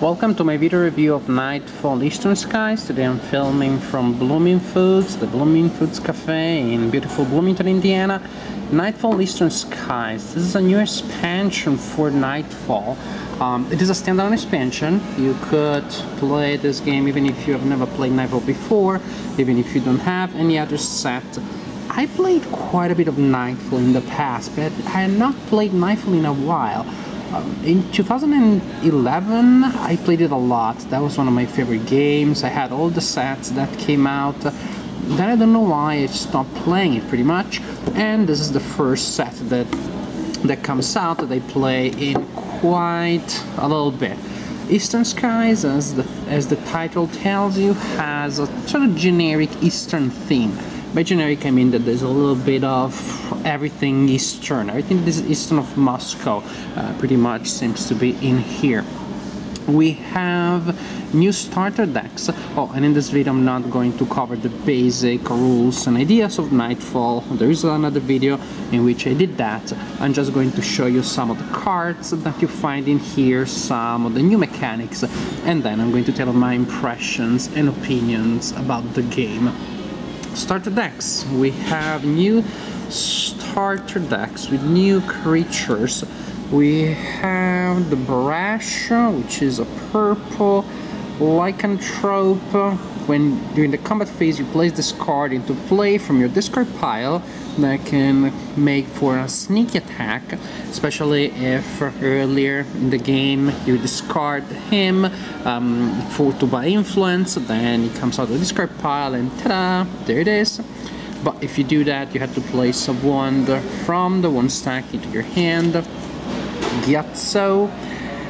Welcome to my video review of Nightfall Eastern Skies. Today I'm filming from Blooming Foods, the Blooming Foods Cafe in beautiful Bloomington, Indiana. Nightfall Eastern Skies. This is a new expansion for Nightfall. It is a standalone expansion. You could play this game even if you have never played Nightfall before, even if you don't have any other set. I played quite a bit of Nightfall in the past, but I had not played Nightfall in a while. In 2011, I played it a lot. That was one of my favorite games. I had all the sets that came out. Then I don't know why I stopped playing it pretty much. And this is the first set that comes out that I play in quite a little bit. Eastern Skies, as the title tells you, has a sort of generic Eastern theme. By generic, I mean that there's a little bit of everything Eastern. Everything that is Eastern of Moscow pretty much seems to be in here. We have new starter decks. Oh, and in this video I'm not going to cover the basic rules and ideas of Nightfall. There is another video in which I did that. I'm just going to show you some of the cards that you find in here, some of the new mechanics, and then I'm going to tell you my impressions and opinions about the game. Starter decks. We have new starter decks with new creatures. We have the Brash, which is a purple lycanthrope. When during the combat phase you place this card into play from your discard pile, that can make for a sneaky attack, especially if earlier in the game you discard him to buy influence, then he comes out of the discard pile and ta-da, there it is. But if you do that, you have to place a wand from the one stack into your hand. Gyatso.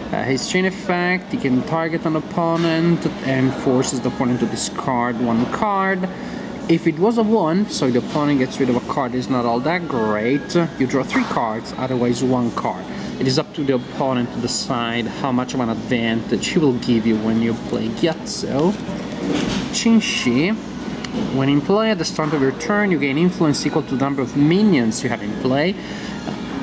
His chain effect, he can target an opponent and forces the opponent to discard one card. If it was a 1, so the opponent gets rid of a card, is not all that great. You draw 3 cards, otherwise 1 card. It is up to the opponent to decide how much of an advantage he will give you when you play Gyatso. Chinshi. When in play, at the start of your turn, you gain influence equal to the number of minions you have in play,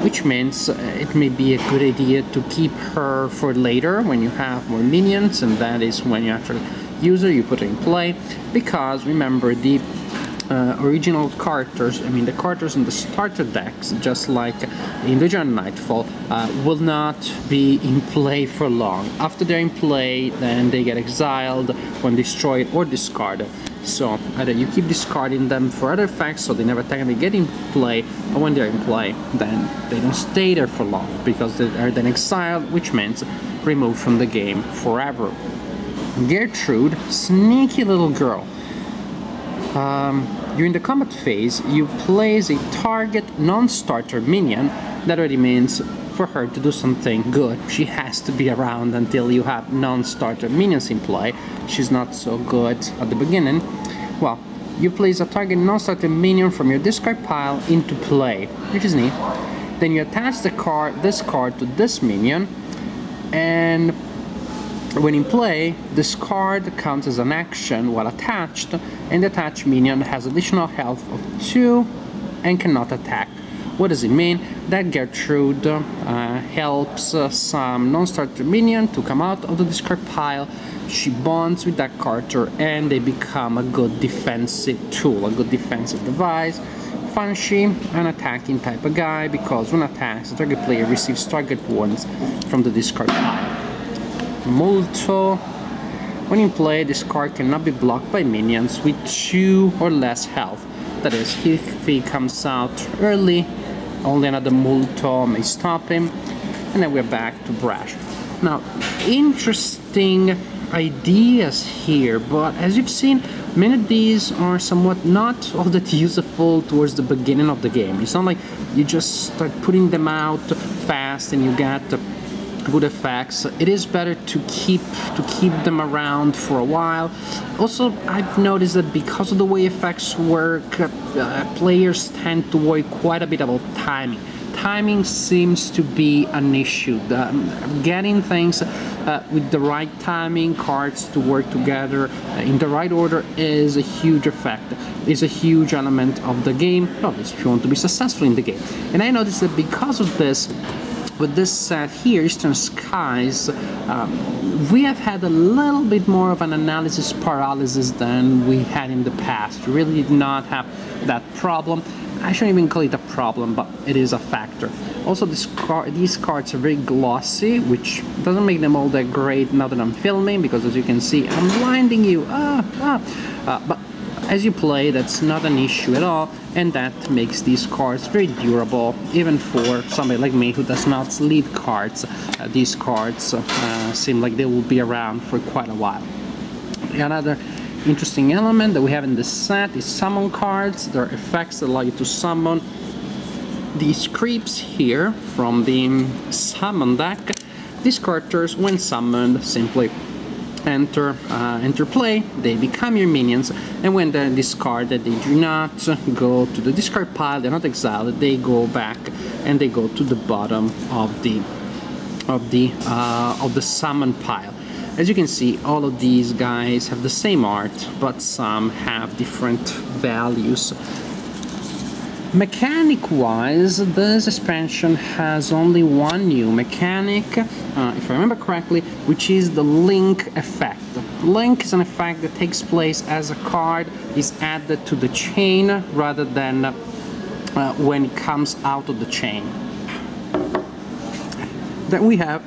which means it may be a good idea to keep her for later when you have more minions, and that is when you actually use her, you put her in play, because remember the original characters, I mean the characters in the starter decks, just like in the John Nightfall, will not be in play for long. After they're in play, then they get exiled when destroyed or discarded. So either you keep discarding them for other effects so they never technically get in play, but when they're in play, then they don't stay there for long because they are then exiled, which means removed from the game forever. Gertrude, sneaky little girl. During the combat phase, you place a target non-starter minion. That already means for her to do something good, she has to be around until you have non-starter minions in play. She's not so good at the beginning. Well, you place a target non-starter minion from your discard pile into play, which is neat. Then you attach this card to this minion, and when in play, this card counts as an action while attached, and the attached minion has additional health of 2 and cannot attack. What does it mean? That Gertrude helps some non-starter minion to come out of the discard pile. She bonds with that character and they become a good defensive tool, a good defensive device. Fanshi, an attacking type of guy, because when attacks, the target player receives target wounds from the discard pile. Multo. When in play, this card cannot be blocked by minions with 2 or less health. That is, if he comes out early, only another Multo may stop him. And then we're back to Brash. Now, interesting ideas here, but as you've seen, many of these are somewhat not all that useful towards the beginning of the game. It's not like you just start putting them out fast and you get good effects. It is better to keep them around for a while. Also, I've noticed that because of the way effects work, players tend to worry quite a bit about timing. Timing seems to be an issue. Getting things with the right timing, cards to work together in the right order is a huge effect, is a huge element of the game, at least if you want to be successful in the game. And I noticed that because of this, with this set here, Eastern Skies, we have had a little bit more of an analysis paralysis than we had in the past. We really did not have that problem. I shouldn't even call it a problem, but it is a factor. Also, these cards are very glossy, which doesn't make them all that great now that I'm filming, because as you can see, I'm blinding you. But as you play, that's not an issue at all, and that makes these cards very durable, even for somebody like me who does not lead cards. These cards seem like they will be around for quite a while. Another interesting element that we have in this set is summon cards. There are effects that allow you to summon these creeps here from the summon deck. These characters, when summoned, simply enter play, they become your minions, and when they're discarded, they do not go to the discard pile, they're not exiled, they go back and they go to the bottom of the summon pile. As you can see, all of these guys have the same art, but some have different values. Mechanic-wise, this expansion has only one new mechanic, if I remember correctly, which is the Link effect. Link is an effect that takes place as a card is added to the chain rather than when it comes out of the chain. Then we have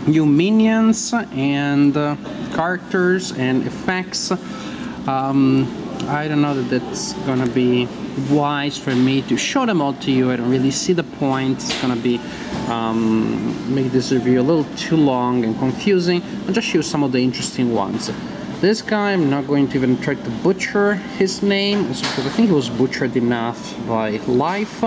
new minions and characters and effects. I don't know that that's gonna be wise for me to show them all to you. I don't really see the point. It's gonna be make this review a little too long and confusing. I'll just show some of the interesting ones. This guy, I'm not going to even try to butcher his name, also because I think it was butchered enough by Life.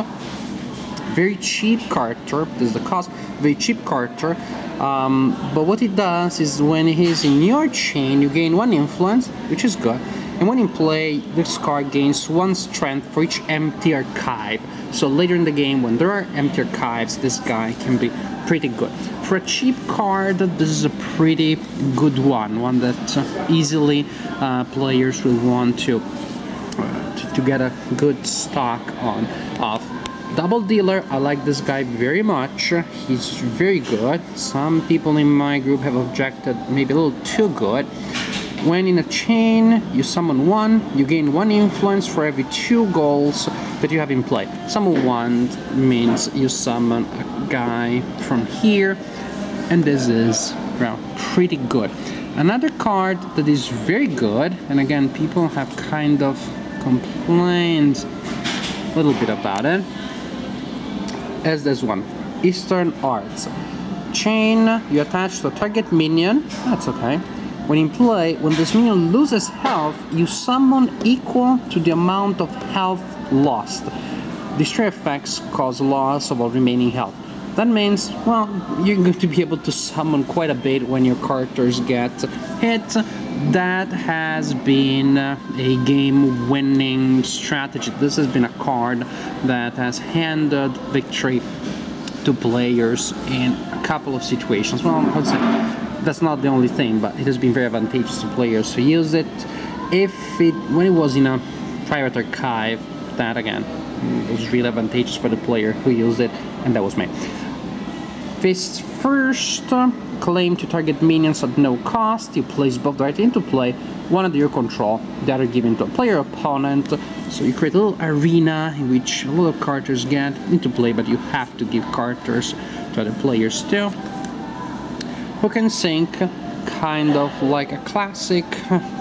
Very cheap character, this is the cost, very cheap character. But what it does is when he's in your chain, you gain 1 influence, which is good. And when in play, this card gains 1 strength for each empty archive. So later in the game, when there are empty archives, this guy can be pretty good. For a cheap card, this is a pretty good one that easily players will want to get a good stock of. Double Dealer, I like this guy very much. He's very good. Some people in my group have objected maybe a little too good. When in a chain, you summon 1, you gain 1 influence for every 2 goals that you have in play. Summon 1 means you summon a guy from here, and this is, well, pretty good. Another card that is very good, and again, people have kind of complained a little bit about it, as this one, Eastern Arts. Chain, you attach to a target minion, that's okay. When in play, when this minion loses health, you summon equal to the amount of health lost. Destroy effects cause loss of all remaining health. That means, well, you're going to be able to summon quite a bit when your characters get hit. That has been a game-winning strategy. This has been a card that has handed victory to players in a couple of situations. Well, I would say that's not the only thing, but it has been very advantageous to players who use it. When it was in a private archive, that again was really advantageous for the player who used it, and that was me. Fist first, claim to target minions at no cost. You place both directly into play, one under your control, the other given to a player opponent. So you create a little arena in which a lot of characters get into play, but you have to give characters to other players too. Hook and Sink, kind of like a classic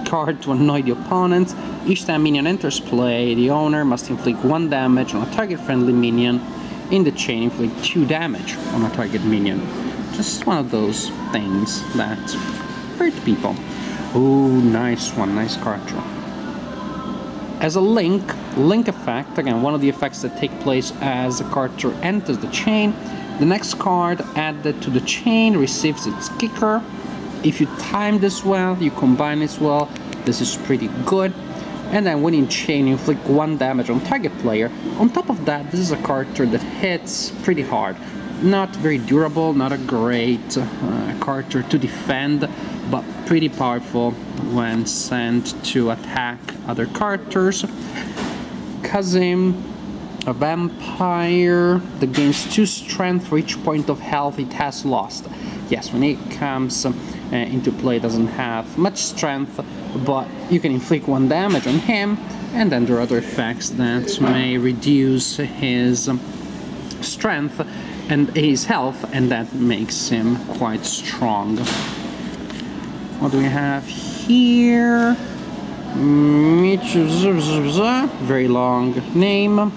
card to annoy the opponent. Each time minion enters play, the owner must inflict 1 damage on a target-friendly minion. In the chain, inflict 2 damage on a target minion. Just one of those things that hurt people. Ooh, nice one, nice character. As a link effect, again, one of the effects that take place as a character enters the chain. The next card added to the chain receives its kicker. If you time this well, you combine this well, this is pretty good. And then when in chain, you inflict 1 damage on target player. On top of that, this is a character that hits pretty hard. Not very durable, not a great character to defend, but pretty powerful when sent to attack other characters. Kazim, A vampire that gains 2 strength for each point of health it has lost. Yes, when it comes into play, it doesn't have much strength, but you can inflict 1 damage on him, and then there are other effects that may reduce his strength and his health, and that makes him quite strong. What do we have here? Very long name.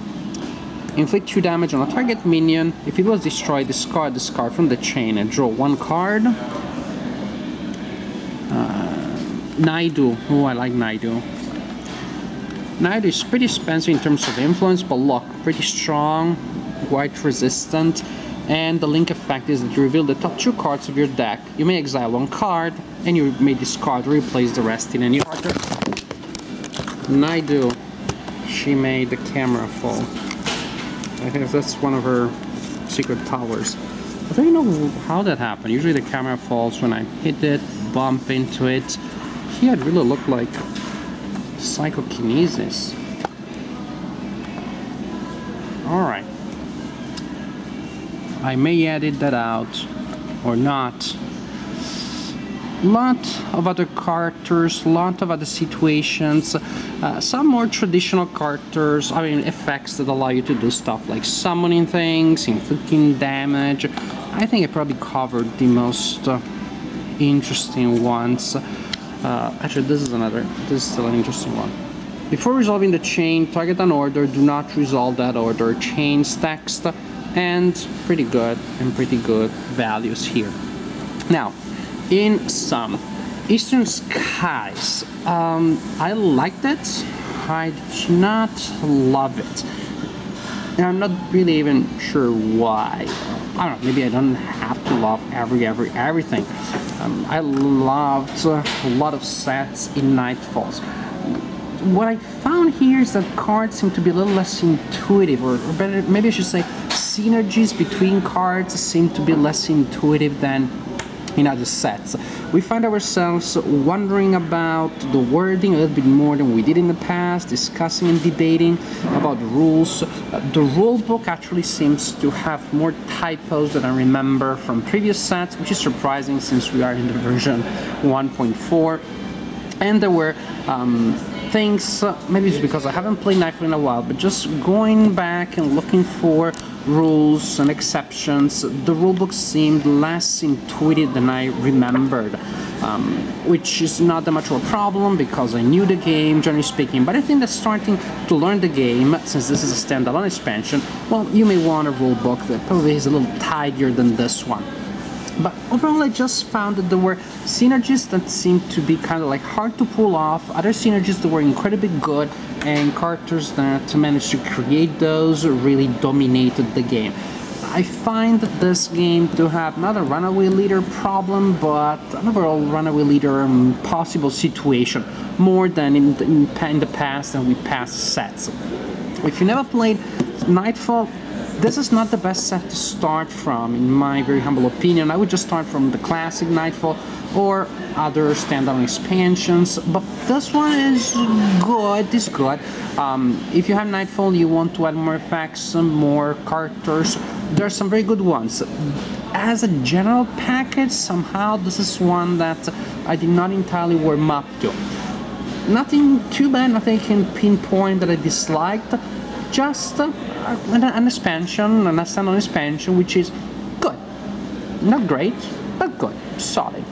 Inflict 2 damage on a target minion. If it was destroyed, discard this card from the chain and draw 1 card. Naidu. Oh, I like Naidu. Naidu is pretty expensive in terms of influence, but look, pretty strong, quite resistant. And the link effect is that you reveal the top 2 cards of your deck. You may exile 1 card, and you may discard or replace the rest in any order. Naidu. She made the camera fall. I think that's one of her secret powers. I don't know how that happened. Usually the camera falls when I hit it, bump into it. Here it really looked like psychokinesis. Alright. I may edit that out or not. Lot of other characters, lot of other situations, some more traditional characters, I mean effects that allow you to do stuff like summoning things, inflicting damage. I think I probably covered the most interesting ones. Actually, this is still an interesting one. Before resolving the chain, target an order, do not resolve that order, change text, and pretty good values here. Now, in sum, Eastern Skies, I liked it, I did not love it. And I'm not really even sure why. I don't know, maybe I don't have to love everything. I loved a lot of sets in Nightfalls. What I found here is that cards seem to be a little less intuitive, or better, maybe I should say synergies between cards seem to be less intuitive than in other sets. We find ourselves wondering about the wording a little bit more than we did in the past, discussing and debating about the rules. The rule book actually seems to have more typos than I remember from previous sets, which is surprising since we are in the version 1.4. And there were things, maybe it's because I haven't played Nightfall in a while, but just going back and looking for rules and exceptions, the rulebook seemed less intuitive than I remembered, which is not that much of a problem because I knew the game, generally speaking, but I think that starting to learn the game, since this is a standalone expansion, well, you may want a rulebook that probably is a little tidier than this one. But overall, I just found that there were synergies that seemed to be kind of like hard to pull off, other synergies that were incredibly good, and characters that managed to create those really dominated the game. I find that this game to have not a runaway leader problem, but an overall runaway leader possible situation, more than in the past and with past sets. If you never played Nightfall, this is not the best set to start from, in my very humble opinion. I would just start from the classic Nightfall or other standalone expansions, but this one is good, if you have Nightfall, you want to add more effects, some more characters, there are some very good ones. As a general package, somehow this is one that I did not entirely warm up to. Nothing too bad, nothing I can pinpoint that I disliked, just an expansion, a standalone expansion, which is good. Not great, but good, solid.